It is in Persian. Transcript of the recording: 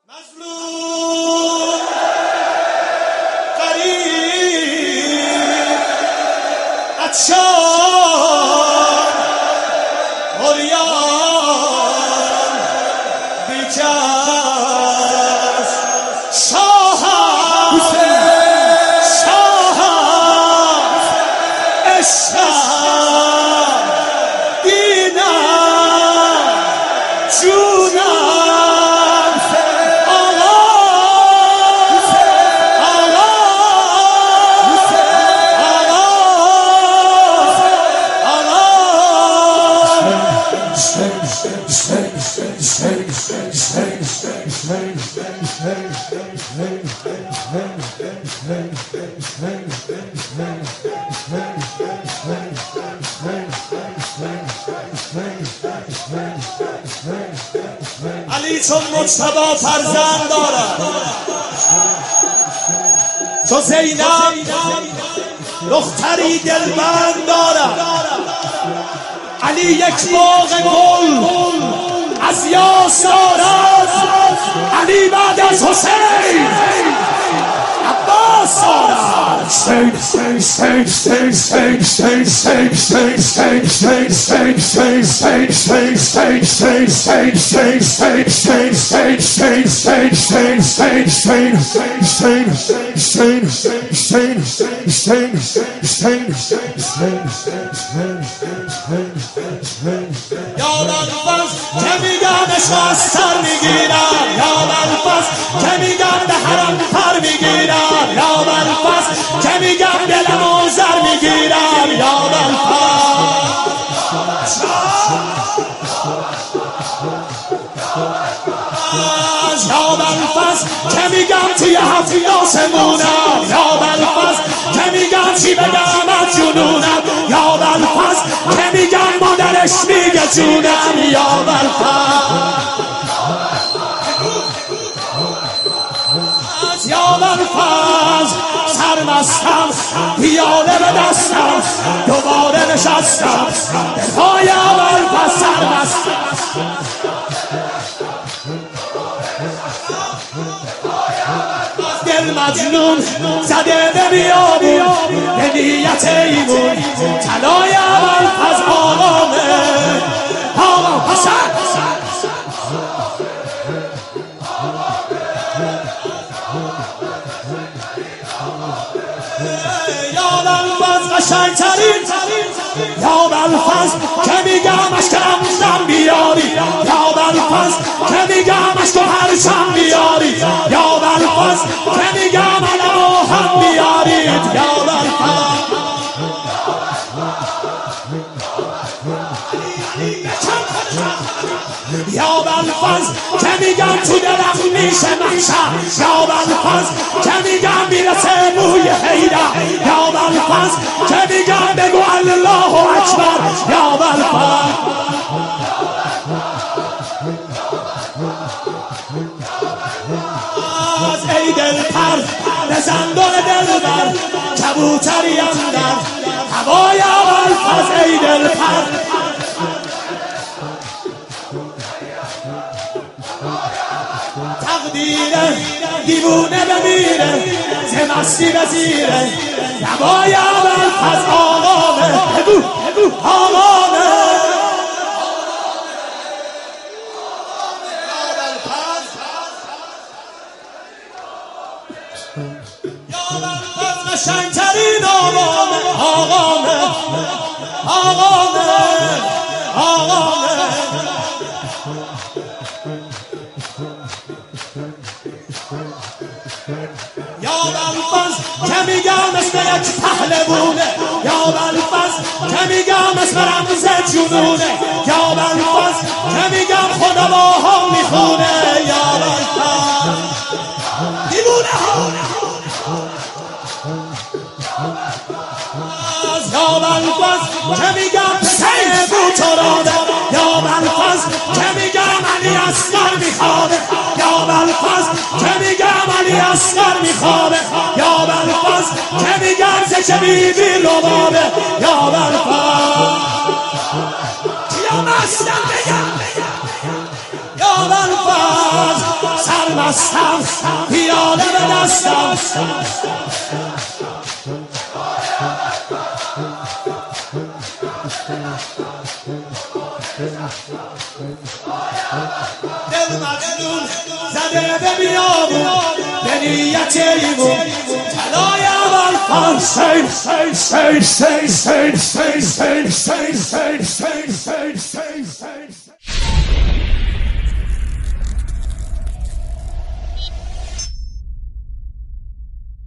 مظلوم غریب عطشان عریان بیکس شاهم عشقم دینم جونم علی چون مجتبی فرزند دارد، چون زینب دختری دلبند دارد. علی یک باغ گل از یاس دارد، علی بعد از حسین عباس دارد. یا بلفظ که میگم عشق از سر میگیرم، یا بلفظ که میگم به حرم پر میگیرم، یا بلفظ که میگم دلم و زر میگیرم، یا بلفظ یا بلفظ که میگم توی هفت آسمونم، یا بلفظ که میگم چی بگم از جنونم، یا بلفظ که میگم مادرش میگه جونم، یا بلفظ یا بلفظ سرمستم پیاله به دستم دوباره نشستم دلهای بلفظ سرمستم دل مجنون زده به بیابون به نیت ایمون طلای بلفظ آقامه آقا حسن یا بلفظ قشنگترین یا بلفظ که میگم اشک عمدم بیاری، یا بلفظ که میگم اشک هر شم بیاری، یا بلفظ که میگم علا هم بیارید، یا بلفظ یا بلفظ که میگم تو دلم میشه محشر، یا بلفظ که میگم میرسه بوی حیدر، یا بلفظ که میگم بگو الله اکبر، یا بلفظ ای دلپر بزن دل دلبر کبوتری اندر هوای بلفظ، ای دلپر تقدیره دیوونه بمیره ز مستی بزیره هوای بلفظ آقامه آقامه یا بلفظ قشنگترین آقامه آقامه آقامه آقامه یا بلفظ که میگم اسم یک پهلوونه، یا بلفظ که میگم اسم رمز جنونه، یا بلفظ که میگم خدا با هم میخونه، یا بلفظ دیوونه ها یا بلفظ که میگم پسر بوتراده، یا بلفظ که میگم علی اصغر میخوابه، یا بلفظ که میگم علی اصغر میخوابه، یا بلفظ که میگم زچه بیبی ربابه، یا بلفظ یا مستم بگم یا ابوالفضل سرمستم پیاله به دستم دل مجنون زده به بیابون به نیت ایمون طلای ابوالفضل